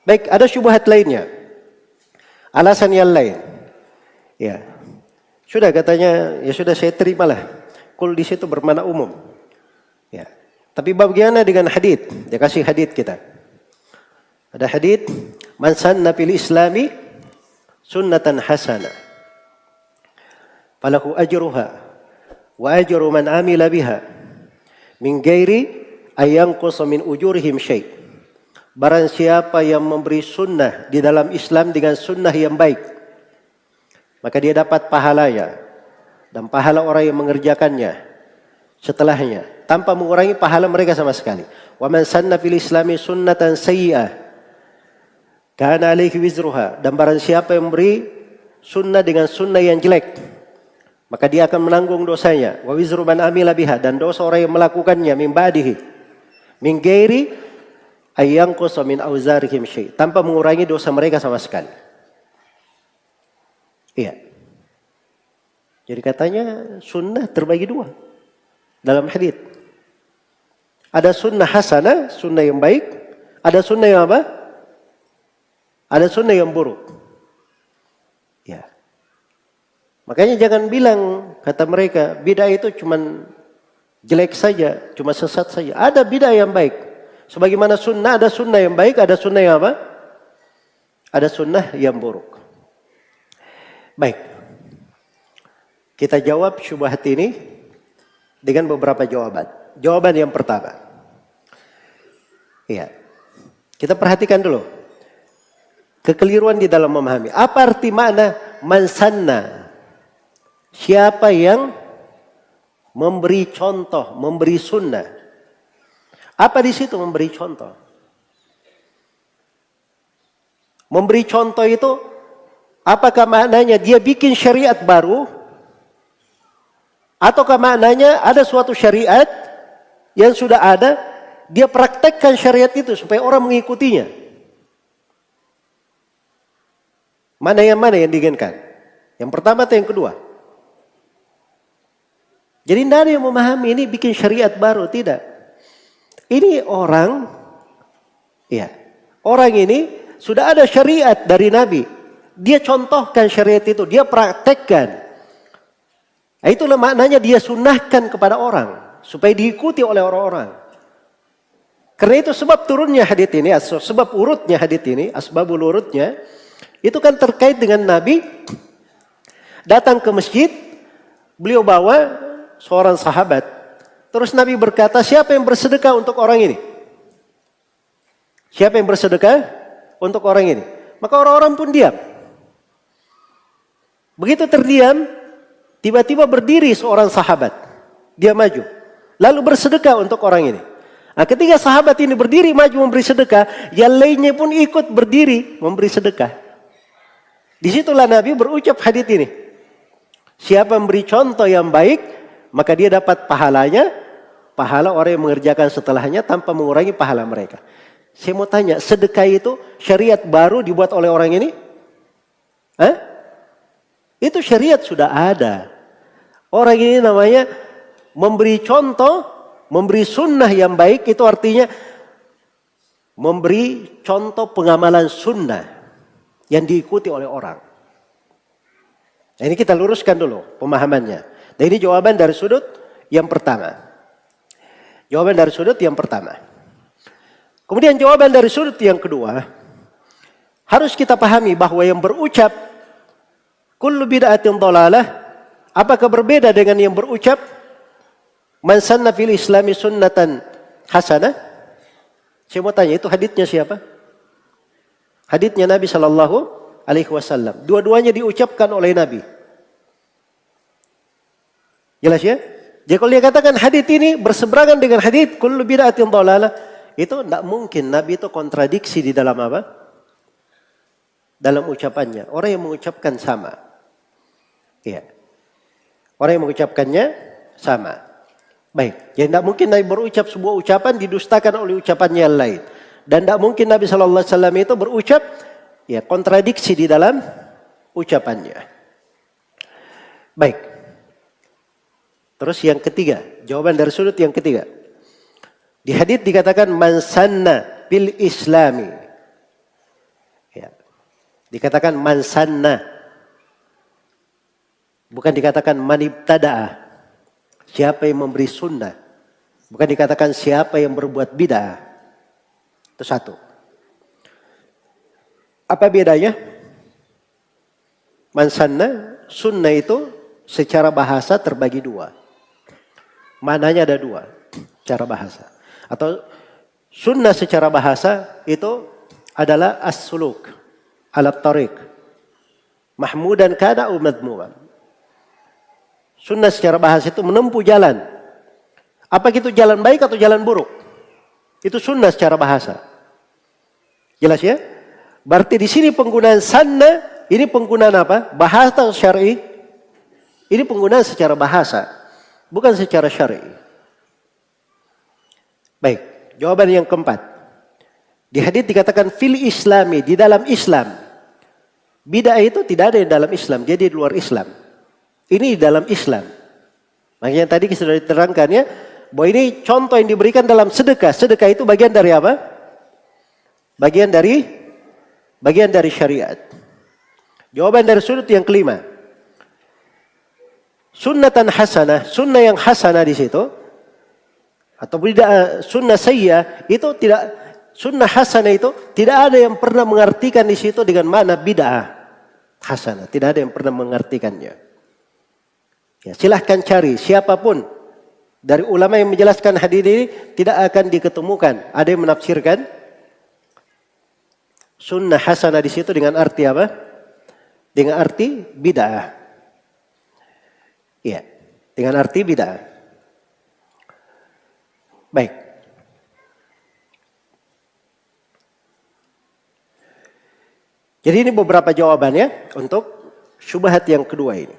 Baik, ada syubhat lainnya. Alasan yang lain. Ya. Sudah katanya, ya sudah saya terimalah. Kul di situ bermakna umum. Ya. Tapi bagaimana dengan hadits? Dia kasih hadits kita. Ada hadits, man sanna fil islami sunnatan hasanah. Falahu ajruha wa ajru man amila biha min ghairi ayyanqusa min ujurihim syai'. Barang siapa yang memberi sunnah di dalam Islam dengan sunnah yang baik, maka dia dapat pahalanya dan pahala orang yang mengerjakannya setelahnya tanpa mengurangi pahala mereka sama sekali. Wa man sanna fil islami sunnatan sayyi'ah kana alaihi wizruha. Dan barang siapa yang memberi sunnah dengan sunnah yang jelek, maka dia akan menanggung dosanya. Wa wizru man amila biha. Dan dosa orang yang melakukannya min ba'dihi min ghairi ayyanqusa min auzarihim syai'. Tanpa mengurangi dosa mereka sama sekali. Iya. Jadi katanya sunnah terbagi dua dalam hadits. Ada sunnah hasanah, sunnah yang baik. Ada sunnah yang apa? Ada sunnah yang buruk. Ya. Makanya jangan bilang, kata mereka, bid'ah itu cuman jelek saja, cuma sesat saja. Ada bid'ah yang baik. Sebagaimana sunnah, ada sunnah yang baik, ada sunnah yang apa? Ada sunnah yang buruk. Baik. Kita jawab syubhat ini dengan beberapa jawaban. Jawaban yang pertama. Iya. Kita perhatikan dulu. Kekeliruan di dalam memahami. Apa arti makna man sanna? Siapa yang memberi contoh, memberi sunnah? Apa di situ memberi contoh? Memberi contoh itu apakah maknanya dia bikin syariat baru? Ataukah maknanya ada suatu syariat yang sudah ada, dia praktekkan syariat itu supaya orang mengikutinya? Mana yang diinginkan? Yang pertama atau yang kedua? Jadi tidak ada yang memahami ini bikin syariat baru, tidak. Ini orang, ya, orang ini sudah ada syariat dari Nabi. Dia contohkan syariat itu, dia praktekkan. Nah, itulah maknanya dia sunnahkan kepada orang supaya diikuti oleh orang-orang. Karena itu sebab turunnya hadits ini, sebab urutnya hadits ini, asbabul urutnya, itu kan terkait dengan Nabi datang ke masjid, beliau bawa seorang sahabat. Terus Nabi berkata, siapa yang bersedekah untuk orang ini? Siapa yang bersedekah untuk orang ini? Maka orang-orang pun diam. Begitu terdiam, tiba-tiba berdiri seorang sahabat. Dia maju. Lalu bersedekah untuk orang ini. Nah, ketika sahabat ini berdiri maju memberi sedekah, yang lainnya pun ikut berdiri memberi sedekah. Disitulah Nabi berucap hadits ini. Siapa memberi contoh yang baik, maka dia dapat pahalanya. Pahala orang yang mengerjakan setelahnya tanpa mengurangi pahala mereka. Saya mau tanya, sedekah itu syariat baru dibuat oleh orang ini? Itu syariat sudah ada. Orang ini namanya memberi contoh, memberi sunnah yang baik, itu artinya memberi contoh pengamalan sunnah yang diikuti oleh orang. Nah, ini kita luruskan dulu pemahamannya. Dan ini jawaban dari sudut yang pertama. Jawaban dari sudut yang pertama. Kemudian jawaban dari sudut yang kedua. Harus kita pahami bahwa yang berucap kullu bid'atin dhalalah, apakah berbeda dengan yang berucap man sanna fil islami sunnatan hasanah? Saya mau tanya, itu haditsnya siapa? Haditsnya Nabi SAW. Dua-duanya diucapkan oleh Nabi. Jelas ya? Jadi kalau dia katakan hadits ini berseberangan dengan hadits kullu bid'atin dhalalah, itu tidak mungkin Nabi itu kontradiksi di dalam apa? Dalam ucapannya. Orang yang mengucapkan sama. Iya. Orang yang mengucapkannya sama. Baik. Jadi tidak mungkin Nabi berucap sebuah ucapan didustakan oleh ucapannya yang lain. Dan tidak mungkin Nabi SAW itu berucap ya kontradiksi di dalam ucapannya. Baik. Terus yang ketiga, jawaban dari sudut yang ketiga. Di hadits dikatakan man sanna bil islami Dikatakan man sanna. Bukan dikatakan man ibtada'a. Siapa yang memberi sunnah. Bukan dikatakan siapa yang berbuat bid'ah. Itu satu. Apa bedanya? Man sanna, sunnah itu secara bahasa terbagi dua. Maknanya ada dua cara bahasa. Atau sunnah secara bahasa itu adalah as-suluk ala tariq. Mahmudan kana au madmuman. Sunnah secara bahasa itu menempuh jalan. Apa itu jalan baik atau jalan buruk? Itu sunnah secara bahasa. Jelas ya? Berarti di sini penggunaan sanna, ini penggunaan apa? Bahasa atau syar'i? Ini penggunaan secara bahasa, bukan secara syar'i. Baik, jawaban yang keempat. Di hadits dikatakan fil islami, di dalam Islam. Bid'ah itu tidak ada yang dalam Islam, jadi di luar Islam. Ini dalam Islam. Makanya tadi sudah diterangkan ya, bahwa ini contoh yang diberikan dalam sedekah. Sedekah itu bagian dari apa? Bagian dari syariat. Jawaban dari sudut yang kelima. Sunnatan hasanah, sunnah yang hasanah di situ, atau bid'ah, sunnah sayyi'ah itu tidak, sunnah hasanah itu tidak ada yang pernah mengartikan di situ dengan makna bid'ah hasanah. Tidak ada yang pernah mengartikannya. Ya, silahkan cari siapapun dari ulama yang menjelaskan hadis ini tidak akan diketemukan. Ada yang menafsirkan sunnah hasanah di situ dengan arti apa? Dengan arti bid'ah. Iya, dengan arti bid'ah. Baik. Jadi ini beberapa jawabannya untuk syubhat yang kedua ini.